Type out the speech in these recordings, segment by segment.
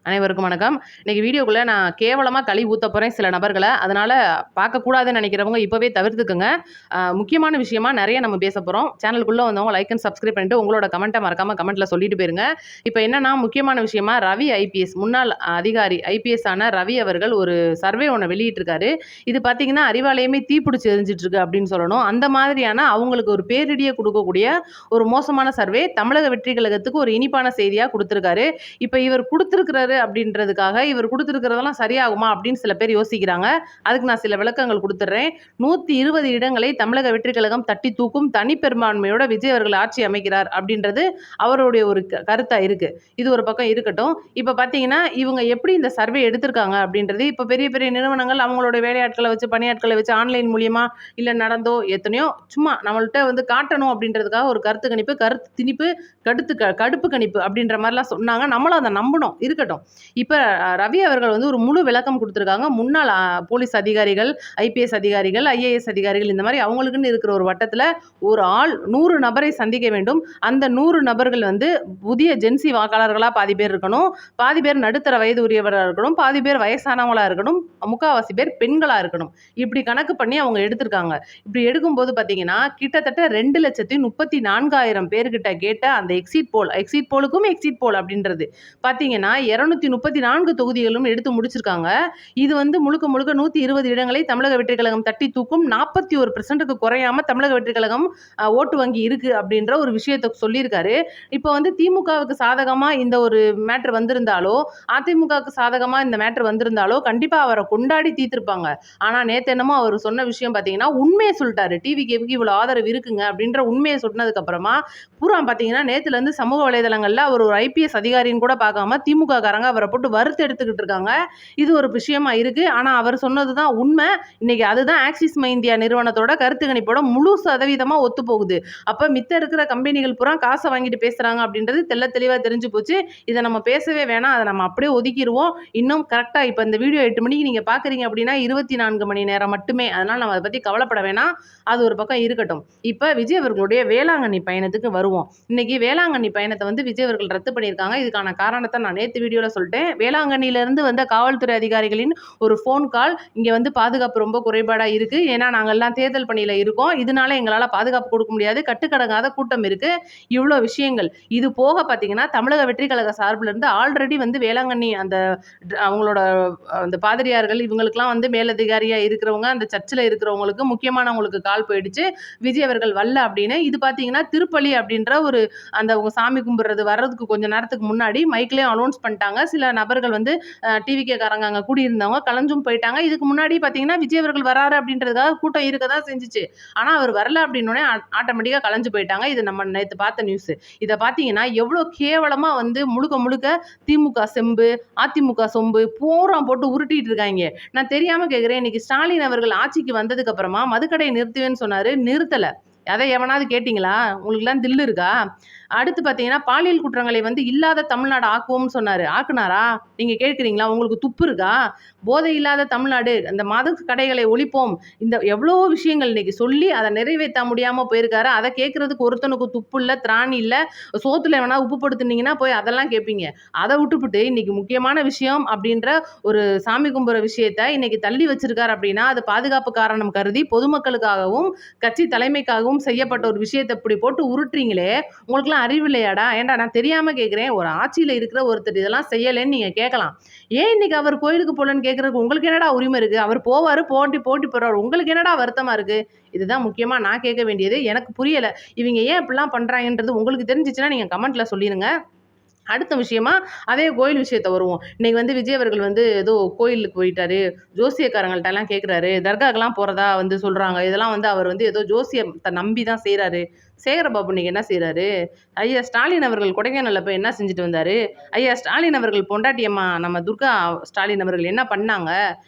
அனைவருக்கும் வணக்கம். இன்னைக்கு வீடியோக்குள்ள நான் கேவலமா கழி ஊத்த போறேன் சில நபர்கள. அதனால பார்க்கக்கூடாதுன்னு நெனைக்கிறவங்க இப்பவே தவிர்த்துக்கங்க. முக்கியமான விஷயமா நெறைய நம்ம பேச போறோம். சேனலுக்குள்ள வந்தவங்க லைக் அண்ட் சப்ஸ்கிரைப் பண்ணிட்டு உங்களோட கமெண்ட்ட மறக்காம கமெண்ட்ல சொல்லிட்டு போயிருங்க. இப்ப என்னன்னா முக்கியமான விஷயமா ரவி ஐபிஎஸ் முன்னாள் அதிகாரி ஐபிஎஸ் ஆன ரவி அவர்கள் ஒரு சர்வே ஒண்ண வெளியிட்டிருக்காரு. இது பார்த்தீங்கன்னா, அறிவாலயமே தீப்பிடிச்சு எரிஞ்சிட்டு இருக்கு அப்படின்னு சொல்லணும். அந்த மாதிரியான அவங்களுக்கு ஒரு பேரிடிய குடுக்கக்கூடிய ஒரு மோசமான சர்வே தமிழக வெற்றி கழகத்துக்கு ஒரு இனிப்பான செய்தியா குடுத்திருக்காரு. இப்ப இவர் குடுத்திருக்கிறாரு அப்படின்றதுக்காக இவர் கொடுத்திருக்கிறதெல்லாம் சரியாகுமா அப்படின்னு சில பேர் யோசிக்கிறாங்க. அதுக்கு நான் சில விளக்கங்கள் கொடுத்துட்றேன். 120 இடங்களை தமிழக வெற்றி கழகம் தட்டி தூக்கும் தனிப்பெரும்பான்மையோட விஜய் அவர்கள் ஆட்சி அமைக்கிறார் அப்படின்றது அவருடைய ஒரு கருத்தா இருக்கு. இது ஒரு பக்கம் இருக்கட்டும். இப்ப பாத்தீங்கன்னா இவங்க எப்படி இந்த சர்வே எடுத்திருக்காங்க அப்படின்றது இப்ப பெரிய பெரிய நிறுவனங்கள் அவங்களோட வேலையாட்களை வச்சு பணியாட்களை வச்சு ஆன்லைன் மூலியமா இல்ல நடந்தோ எத்தனையோ சும்மா நம்மள்ட்ட வந்து காட்டணும் அப்படின்றதுக்காக ஒரு கருத்து கணிப்பு கருத்து திணிப்பு கடுப்பு கணிப்பு அப்படின்ற மாதிரிலாம் சொன்னாங்க. நம்மளும் அதை நம்பணும். இருக்கட்டும். இப்ப ரவி அவர்கள் வந்து ஒரு முழு விளக்கம் கொடுத்திருக்காங்க. முன்னாள் போலீஸ் அதிகாரிகள், ஐபிஎஸ் அதிகாரிகள், ஐஏஎஸ் அதிகாரிகள் இந்த மாதிரி அவங்களுக்குன்னு இருக்கிற ஒரு வட்டத்துல ஒரு ஆள் 100 நபரை சந்திக்க வேண்டும். அந்த 100 நபர்கள் வந்து புதிய ஜென்சி வாக்காளர்களா பாதி பேர் இருக்கணும், பாதி பேர் நடுத்தர வயது உரியவராக இருக்கணும், பாதி பேர் வயசானவங்களா இருக்கணும், முக்காவாசி பேர் பெண்களா இருக்கணும். இப்படி கணக்கு பண்ணி அவங்க எடுத்திருக்காங்க. இப்படி எடுக்கும்போது பாத்தீங்கன்னா கிட்டத்தட்ட 2,34,000 பேர்கிட்ட கேட்ட அந்த எக்ஸிட் போலுக்கும் எக்ஸிட் போல் அப்படின்றது பாத்தீங்கன்னா 234 தொகுதிகளும் எடுத்து முடிச்சிருக்காங்க. இது வந்து முழுக்க முழுக்க 120 இடங்களை தமிழக வெற்றி கழகம் தட்டி தூக்கும். 41% குறையாம தமிழக வெற்றி கழகம் ஓட்டு வங்கி இருக்கு அப்படின்ற ஒரு விஷயத்தை சொல்லியிருக்காரு. இப்போ வந்து திமுகவுக்கு சாதகமா இந்த ஒரு மேட்டர் வந்திருந்தாலோ அதிமுகவுக்கு சாதகமா இந்த மேட்டர் வந்திருந்தாலோ கண்டிப்பா அவரை கொண்டாடி தீர்த்திருப்பாங்க. ஆனா நேத்து என்னமோ அவர் சொன்ன விஷயம் பாத்தீங்கன்னா உண்மையை சொல்லிட்டாரு. டிவிக்கு இவ்வளவு ஆதரவு இருக்குங்க அப்படின்ற உண்மையை சொன்னதுக்கு அப்புறமா பூரா பாத்தீங்கன்னா நேத்துல இருந்து சமூக வலைதளங்கள்ல அவர் ஒரு ஐபிஎஸ் அதிகாரின்னு கூட பார்க்காம திமுக காரங்க அவரை போட்டு வறுத்து எடுத்துக்கிட்டு இருக்காங்க. இது ஒரு விஷயமா இருக்கு. ஆனா அவர் சொன்னதுதான் உண்மை. இன்னைக்கு அதுதான் ஆக்சிஸ் இந்தியா நிறுவனத்தோட கருத்து கணிப்போட முழு சதவீதமா ஒத்து போகுது. அப்ப மித்த இருக்கிற கம்பெனிகள் பூரா காசை வாங்கிட்டு பேசுறாங்க அப்படின்றது தெள்ள தெளிவா தெரிஞ்சு போச்சு. இதை நம்ம பேசவே வேணாம். அதை நம்ம அப்படியே ஒதுக்கிடுவோம். இன்னும் கரெக்டா இப்ப இந்த வீடியோ 8 மணிக்கு நீங்க பாக்குறீங்க அப்படின்னா 24 மணி நேரம் மட்டுமே. அதனால நம்ம அதை பத்தி கவலைப்பட வேணாம். அது ஒரு பக்கம் இருக்கட்டும். இப்ப விஜய் அவர்களுடைய வேளாங்கண்ணி பயணத்துக்கு வருவோம். இன்னைக்கு வேளாங்கண்ணி பயணத்தை வந்து விஜய் அவர்கள் ரத்து பண்ணியிருக்காங்க. இதுக்கான காரணத்தை நான் நேற்று வீடியோவில் சொல்லிட்டேன். வேளாங்கண்ணியிலிருந்து வந்த காவல்துறை அதிகாரிகளின் ஒரு ஃபோன் கால் இங்கே வந்து பாதுகாப்பு ரொம்ப குறைபாடாக இருக்குது. ஏன்னா நாங்கள்லாம் தேர்தல் பணியில் இருக்கோம். இதனால எங்களால் பாதுகாப்பு கொடுக்க முடியாது. கட்டுக்கடங்காத கூட்டம் இருக்குது. இவ்வளோ விஷயங்கள். இது போக பார்த்தீங்கன்னா தமிழக வெற்றி கழக சார்பிலிருந்து ஆல்ரெடி வந்து வேளாங்கண்ணி அந்த அவங்களோட அந்த பாதிரியார்கள் இவங்களுக்குலாம் வந்து மேலதிகாரியாக இருக்கிறவங்க அந்த சர்ச்சில் இருக்கிறவங்களுக்கு முக்கியமானவங்களுக்கு கால் போயிடுச்சு. விஜய் அவர்கள் வரல அப்படின்னு. இது பார்த்தீங்கன்னா திருப்பலி அப்படின்ற ஒரு அந்த அவங்க சாமி கும்பிடுறது வர்றதுக்கு கொஞ்ச நேரத்துக்கு முன்னாடி மைக்லயும் அனௌன்ஸ் பண்ணிட்டாங்க. சில நபர்கள் வந்து டிவிகே காரங்க அங்க கூடியிருந்தவங்க கலைஞ்சும் போயிட்டாங்க. இதுக்கு முன்னாடி பாத்தீங்கன்னா விஜய் அவர்கள் வராரு அப்படின்றதுக்காக கூட்டம் இருக்கதான் செஞ்சுச்சு. ஆனா அவர் வரல அப்படின்னோடனே ஆட்டோமேட்டிக்கா கலைஞ்சு போயிட்டாங்க. இது நம்ம நேற்று பார்த்த நியூஸ். இதை பாத்தீங்கன்னா எவ்வளவு கேவலமா வந்து முழுக்க முழுக்க திமுக செம்பு அதிமுக சொம்பு பூரா போட்டு உருட்டிட்டு இருக்காங்க. நான் தெரியாம கேட்கிறேன். இன்னைக்கு ஸ்டாலின் அவர்கள் ஆட்சிக்கு வந்ததுக்கு அப்புறமா மதுக்கடையை நிறுத்துவேன்னு சொன்னாரு, நிறுத்தல. அதை எவனாவது கேட்டீங்களா? உங்களுக்கு எல்லாம் தில்லு இருக்கா? அடுத்து பார்த்தீங்கன்னா பாலியல் குற்றங்களை வந்து இல்லாத தமிழ்நாடு ஆக்குவோம்னு சொன்னாரு. ஆக்குனாரா? நீங்க கேட்குறீங்களா? உங்களுக்கு துப்பு இருக்கா? போதை இல்லாத தமிழ்நாடு, அந்த மது கடைகளை ஒழிப்போம், இந்த எவ்வளோ விஷயங்கள் இன்னைக்கு சொல்லி அதை நிறைவேற்ற முடியாம போயிருக்காரு. அதை கேட்கறதுக்கு ஒருத்தனுக்கு துப்பு இல்லை, திராணி இல்லை. சோத்துல வேணா உப்பு படுத்துனீங்கன்னா போய் அதெல்லாம் கேட்பீங்க. அதை விட்டுப்புட்டு இன்னைக்கு முக்கியமான விஷயம் அப்படின்ற ஒரு சாமி கும்புற விஷயத்த இன்னைக்கு தள்ளி வச்சிருக்காரு அப்படின்னா அது பாதுகாப்பு காரணம் கருதி பொதுமக்களுக்காகவும் கட்சி தலைமைக்காகவும் செய்யப்பட்ட ஒரு விஷயத்தை இப்படி போட்டு உருட்டுறீங்களே, உங்களுக்குலாம் அறிவு இல்லையாடா? ஏன்டா நான் தெரியாம கேட்கிறேன். ஒரு ஆட்சியில இருக்கிற ஒருத்தர் இதெல்லாம் செய்யலைன்னு நீங்க கேட்கலாம். ஏன் இன்னைக்கு அவர் கோயிலுக்கு போலன்னு கேட்கறதுக்கு உங்களுக்கு என்னடா உரிமை இருக்கு? அவர் போவாரு, போட்டி போறாரு. உங்களுக்கு என்னடா வருத்தமா இருக்கு? இதுதான் முக்கியமா நான் கேட்க வேண்டியது. எனக்கு புரியல. இவங்க ஏன் இப்படிலாம் பண்றாங்கன்றது உங்களுக்கு தெரிஞ்சிச்சுன்னா நீங்க கமெண்ட்ல சொல்லிருங்க. அடுத்த விஷயமா அதே கோயில் விஷயத்த வருவோம். இன்னைக்கு வந்து விஜய் அவர்கள் வந்து ஏதோ கோயிலுக்கு போயிட்டாரு, ஜோசியக்காரங்கள்ட்ட எல்லாம் கேட்குறாரு, தர்காக்கெல்லாம் போறதா வந்து சொல்றாங்க. இதெல்லாம் வந்து அவர் வந்து ஏதோ ஜோசியத்தை நம்பி தான் செய்கிறாரு. சேகரபாபு இன்னைக்கு என்ன செய்கிறாரு? ஐயா ஸ்டாலின் அவர்கள் கொடைக்கானல்ல போய் என்ன செஞ்சுட்டு வந்தாரு? ஐயா ஸ்டாலின் அவர்கள் பொண்டாட்டி அம்மா நம்ம துர்கா ஸ்டாலின் அவர்கள் என்ன பண்ணாங்க?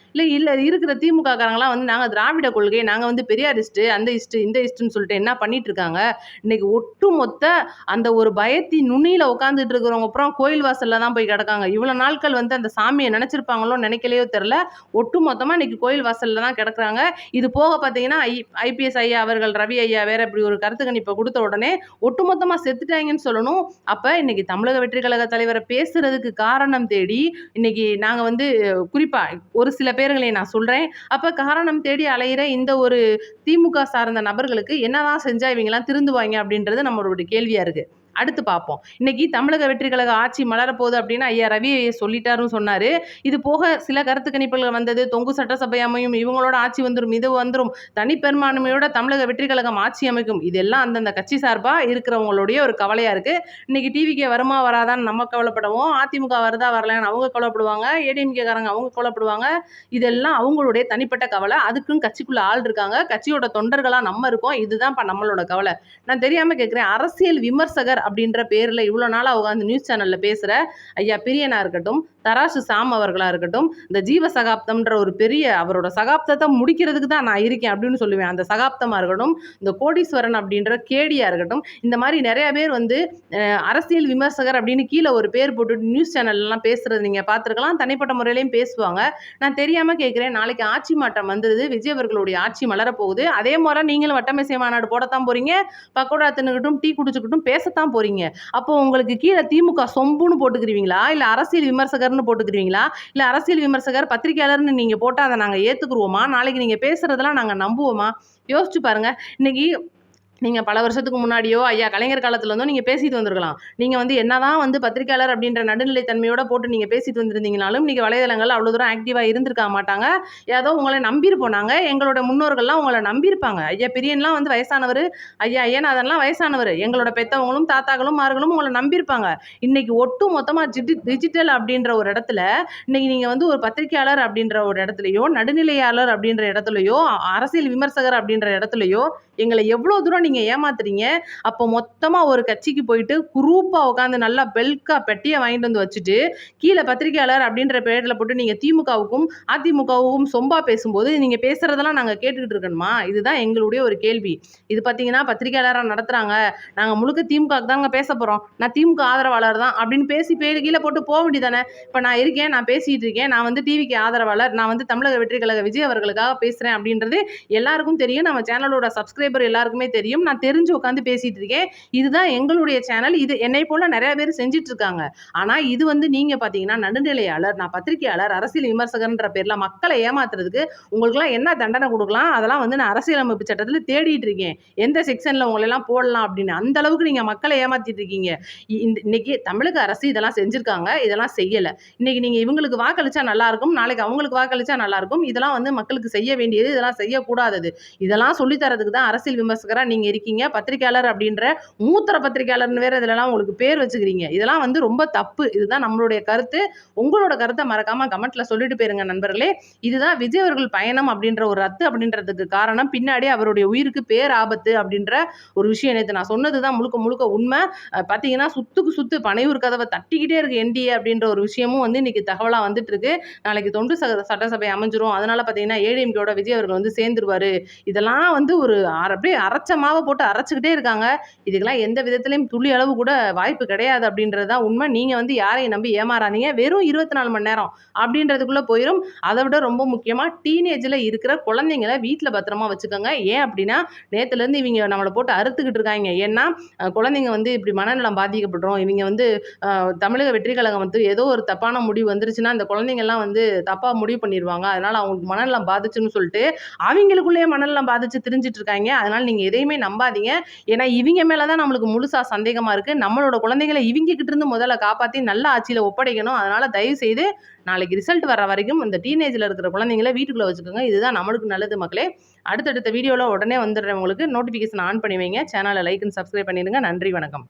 இல்லை இருக்கிற திமுக காரங்களாம் வந்து நாங்கள் திராவிட கொள்கை, நாங்கள் வந்து பெரியாரிஸ்ட்டு, அந்த இஸ்ட்டு இந்த இஸ்ட்டுன்னு சொல்லிட்டு என்ன பண்ணிட்டு இருக்காங்க? இன்னைக்கு ஒட்டுமொத்த அந்த ஒரு பயத்தின் நுனியில உட்காந்துட்டு இருக்கிறவங்க அப்புறம் கோயில் வாசல்ல தான் போய் கிடக்காங்க. இவ்வளவு நாட்கள் வந்து அந்த சாமியை நினைச்சிருப்பாங்களோ நினைக்கலையோ தெரியல. ஒட்டு மொத்தமா இன்னைக்கு கோயில் வாசல்ல தான் கிடக்குறாங்க. இது போக பார்த்தீங்கன்னா ஐபிஎஸ் ஐயா அவர்கள் ரவி ஐயா வேற இப்படி ஒரு கருத்து கணிப்பை குடுத்த உடனே ஒட்டுமொத்தமா செத்துட்டாங்கன்னு சொல்லணும். அப்ப இன்னைக்கு தமிழக வெற்றி கழக தலைவர பேசுறதுக்கு காரணம் தேடி, இன்னைக்கு நாங்க வந்து குறிப்பா ஒரு சில பேர்களை நான் சொல்றேன். அப்ப காரணம் தேடி அலையிற இந்த ஒரு திமுக சார்ந்த நபர்களுக்கு என்னதான் செஞ்சா இவங்கலாம் திருந்துவாய்ங்க அப்படின்றது நம்மளுடைய கேள்வியா இருக்கு. அடுத்து பார்ப்போம். இன்னைக்கு தமிழக வெற்றி கழக ஆட்சி மலரப்போகுது அப்படின்னு ஐயா ரவி சொல்லிட்டாருன்னு சொன்னாரு. இது போக சில கருத்து கணிப்புகள் வந்தது. தொங்கு சட்டசபை அமையும், இவங்களோட ஆட்சி வந்துரும், இது வந்துரும், தனிப்பெரும்பான்மையோட தமிழக வெற்றி கழகம் ஆட்சி அமைக்கும். இதெல்லாம் அந்தந்த கட்சி சார்பா இருக்கிறவங்களுடைய ஒரு கவலையா இருக்கு. இன்னைக்கு டிவிகே வருமா வராதான்னு நம்ம கவலைப்படுவோம். அதிமுக வருதா வரலையான்னு அவங்க கவலைப்படுவாங்க. ஏடிஎம்கே காரங்க அவங்க கவலைப்படுவாங்க. இதெல்லாம் அவங்களுடைய தனிப்பட்ட கவலை. அதுக்குன்னு கட்சிக்குள்ள ஆள் இருக்காங்க. கட்சியோட தொண்டர்களா நம்ம இருக்கோம். இதுதான் நம்மளோட கவலை. நான் தெரியாம கேட்கிறேன். அரசியல் விமர்சகர் அப்படின்ற பேர்ல இவ்வளவு நாளா உட்காந்து நியூஸ் சேனல்ல பேசுற ஐயா பிரியனா இருக்கட்டும், தராசு சாம் அவர்களா இருக்கட்டும், இந்த ஜீவ சகாப்தம்ன்ற ஒரு பெரிய அவரோட சகாப்தத்தை முடிக்கிறதுக்கு தான் நான் இருக்கேன் அப்படின்னு சொல்லுவேன். அந்த சகாப்தமா இருக்கட்டும், இந்த கோடீஸ்வரன் அப்படின்ற கேடியா இருக்கட்டும், இந்த மாதிரி நிறைய பேர் வந்து அரசியல் விமர்சகர் அப்படின்னு கீழே ஒரு பேர் போட்டுட்டு நியூஸ் சேனல்லாம் பேசுறது நீங்க பார்த்துருக்கலாம். தனிப்பட்ட முறையிலையும் பேசுவாங்க. நான் தெரியாம கேட்கிறேன். நாளைக்கு ஆட்சி மாற்றம் வந்துருது. விஜய் அவர்களுடைய ஆட்சி மலரப்போகுது. அதே மாதிரி நீங்களும் வட்டமேசை மாநாடு போடத்தான் போறீங்க. பக்கோடா தின்னுக்கிட்டும் டீ குடிச்சுக்கிட்டும் பேசத்தான் போறீங்க. அப்போ உங்களுக்கு கீழே திமுக சொம்புன்னு போட்டுக்கிறீங்களா, இல்ல அரசியல் விமர்சகர்னு போட்டுக்கிறீங்களா, இல்ல அரசியல் விமர்சகர் பத்திரிகையாளர்னு நீங்க போட்டா அதை நாங்க ஏத்துக்குருவோமா? நாளைக்கு நீங்க பேசுறதெல்லாம் நாங்க நம்புவோமா? யோசிச்சு பாருங்க. இன்னைக்கு நீங்க பல வருஷத்துக்கு முன்னாடியோ, ஐயா கலைஞர் காலத்துல இருந்தோ நீங்க பேசிட்டு வந்திருக்கலாம். நீங்க வந்து என்னதான் வந்து பத்திரிக்கையாளர் அப்படின்ற நடுநிலை தன்மையோட போட்டு நீங்க பேசிட்டு வந்திருந்தீங்கனாலும், இன்னைக்கு வலைதளங்கள் அவ்வளவு தூரம் ஆக்டிவா இருந்திருக்க மாட்டாங்க. ஏதோ உங்களை நம்பியிருப்போம் நாங்க. எங்களோட முன்னோர்கள்லாம் உங்களை நம்பியிருப்பாங்க. ஐயா பிரியன்லாம் வந்து வயசானவரு, ஐயா ஐயனாதன்லாம் வயசானவரு. எங்களோட பெத்தவங்களும், தாத்தாக்களும், மார்களும் உங்களை நம்பியிருப்பாங்க. இன்னைக்கு ஒட்டு மொத்தமா டிஜிட்டல் அப்படின்ற ஒரு இடத்துல, இன்னைக்கு நீங்க வந்து ஒரு பத்திரிக்கையாளர் அப்படின்ற ஒரு இடத்துலயோ, நடுநிலையாளர் அப்படின்ற இடத்துலயோ, அரசியல் விமர்சகர் அப்படின்ற இடத்துலயோ எங்களை எவ்வளோ தூரம் நீங்க ஏமாத்துறீங்க. அப்போ மொத்தமா ஒரு கட்சிக்கு போயிட்டு குரூப்பா உட்காந்து நல்லா பெல்கா பெட்டியை வாங்கிட்டு வந்து வச்சுட்டு கீழே பத்திரிகையாளர் அப்படின்ற பேர்ல போட்டு நீங்க திமுகவுக்கும் அதிமுகவுக்கும் சொம்பா பேசும்போது நீங்க பேசுறதெல்லாம் நாங்க கேட்டுக்கிட்டு இருக்கணுமா? இதுதான் எங்களுடைய ஒரு கேள்வி. இது பார்த்தீங்கன்னா பத்திரிகையாளராக நடத்துறாங்க, நாங்க முழுக்க திமுகவுக்கு தாங்க பேச போறோம், நான் திமுக ஆதரவாளர் தான் அப்படின்னு பேசி கீழே போட்டு போக வேண்டியதானே. இப்போ நான் இருக்கேன், நான் பேசிட்டு இருக்கேன், நான் வந்து டிவிக்கு ஆதரவாளர், நான் வந்து தமிழக வெற்றி கழக விஜய் அவர்களுக்காக பேசுறேன் அப்படின்றது எல்லாருக்கும் தெரியும். நம்ம சேனலோட சப்ஸ்கிரைபர் எல்லாருக்குமே தெரியும். நான் தெரிஞ்சு உட்காந்து பேசிட்டு இருக்கேன். இதுதான் எங்களுடைய சேனல். இது என்னை போல நிறைய பேர் செஞ்சுட்டு இருக்காங்க. ஆனா இது வந்து நீங்க பாத்தீங்கன்னா நடுநிலையாளர், நான் பத்திரிகையாளர், அரசியல் விமர்சகர்ன்ற பேர்ல மக்களை ஏமாத்துறதுக்கு உங்களுக்குலாம் என்ன தண்டனை கொடுக்கலாம், அதெல்லாம் வந்து நான் அரசியலமைப்பு சட்டத்தில் தேடிட்டு இருக்கேன். எந்த செக்ஷன்ல உங்களை எல்லாம் போடலாம் அப்படின்னு. அந்த அளவுக்கு நீங்க மக்களை ஏமாத்திட்டு இருக்கீங்க. இன்னைக்கு தமிழக அரசு இதெல்லாம் செஞ்சிருக்காங்க, இதெல்லாம் செய்யல. இன்னைக்கு நீங்க இவங்களுக்கு வாக்களிச்சா நல்லா இருக்கும், நாளைக்கு அவங்களுக்கு வாக்களிச்சா நல்லா இருக்கும். இதெல்லாம் வந்து மக்களுக்கு செய்ய வேண்டியது, இதெல்லாம் செய்யக்கூடாதது. இதெல்லாம் சொல்லி தரதுக்கு தான் அரசியல் விமர்சகரா நீங்க இருக்கீங்க. பத்திரிகையாளர் அப்படின்ற மூத்தர பத்திரிகையாளர்னு வேற இதெல்லாம் உங்களுக்கு பேர் வச்சுக்கிறீங்க. இதெல்லாம் வந்து ரொம்ப தப்பு. இதுதான் நம்மளுடைய கருத்து. உங்களோட கருத்தை மறக்காம கமெண்ட்ல சொல்லிட்டு போயிருங்க நண்பர்களே. இதுதான் விஜய் அவர்கள் பயணம் அப்படின்ற ஒரு ரத்து அப்படின்றதுக்கு காரணம். பின்னாடி அவருடைய உயிருக்கு பேர் ஆபத்து அப்படின்ற ஒரு விஷயம் நேற்று நான் சொன்னதுதான் முழுக்க முழுக்க உண்மை. பார்த்தீங்கன்னா சுத்துக்கு சுத்து பனையூர் கதவை தட்டிக்கிட்டே இருக்கு என்டிஏ அப்படின்ற ஒரு விஷயமும் வந்து இன்னைக்கு தகவலா வந்துட்டு இருக்கு. நாளைக்கு தொண்டு சட்டசபை அமைஞ்சிரும். அதனால பார்த்தீங்கன்னா ஏடிஎம்கேயோட விஜய் அவர்கள் வந்து சேர்ந்துருவாரு. இதெல்லாம் வந்து ஒரு அப்படியே அரைச்ச மாவை போட்டு அரைச்சிக்கிட்டே இருக்காங்க. இதுக்கெல்லாம் எந்த விதத்திலையும் துளி அளவு கூட வாய்ப்பு கிடையாது அப்படின்றது தான் உண்மை. நீங்க வந்து யாரையும் நம்பி ஏமாறாதீங்க. வெறும் 24 மணி நேரம் அப்படின்றதுக்குள்ள போயிடும். அதை விட ரொம்ப முக்கியமா டீனேஜ்ல இருக்கிற குழந்தைங்களை வீட்டில் பத்திரமா வச்சுக்கோங்க. ஏன் அப்படின்னா நேத்துல இருந்து இவங்க நம்மளை போட்டு அறுத்துக்கிட்டு இருக்காங்க. ஏன்னா குழந்தைங்க வந்து இப்படி மனநலம் பாதிக்கப்படும், இவங்க வந்து தமிழக வெற்றி கழகம் வந்து ஏதோ ஒரு தப்பான முடிவு வந்துருச்சுன்னா அந்த குழந்தைங்கள்லாம் வந்து தப்பா முடிவு பண்ணிடுவாங்க, அதனால அவங்களுக்கு மனநலம் பாதிச்சுன்னு சொல்லிட்டு அவங்களுக்குள்ளேயே மனநலம் பாதிச்சு திரிஞ்சிட்டு இருக்காங்க. அதனால நீங்க எதையுமே நம்பாதீங்க. ஏன்னா இவங்க மேலதான் நம்மளுக்கு முழுசா சந்தேகமா இருக்கு. நம்மளோட குழந்தைகளை இவங்க கிட்ட இருந்து முதல்ல காப்பாத்தி நல்ல ஆட்சியில ஒப்படைக்கணும். அதனால தயவு செய்து நாளைக்கு ரிசல்ட் வர வரைக்கும் இந்த டீனேஜ்ல இருக்கிற குழந்தைங்களை வீட்டுக்குள்ள வச்சுக்கோங்க. இதுதான் நம்மளுக்கு நல்லது மக்களே. அடுத்தடுத்த வீடியோல உடனே வந்துடுறவங்களுக்கு நோட்டிபிகேஷன் ஆன் பண்ணி வைங்க. சேனலை லைக் அண்ட் சப்ஸ்கிரைப் பண்ணிடுங்க. நன்றி, வணக்கம்.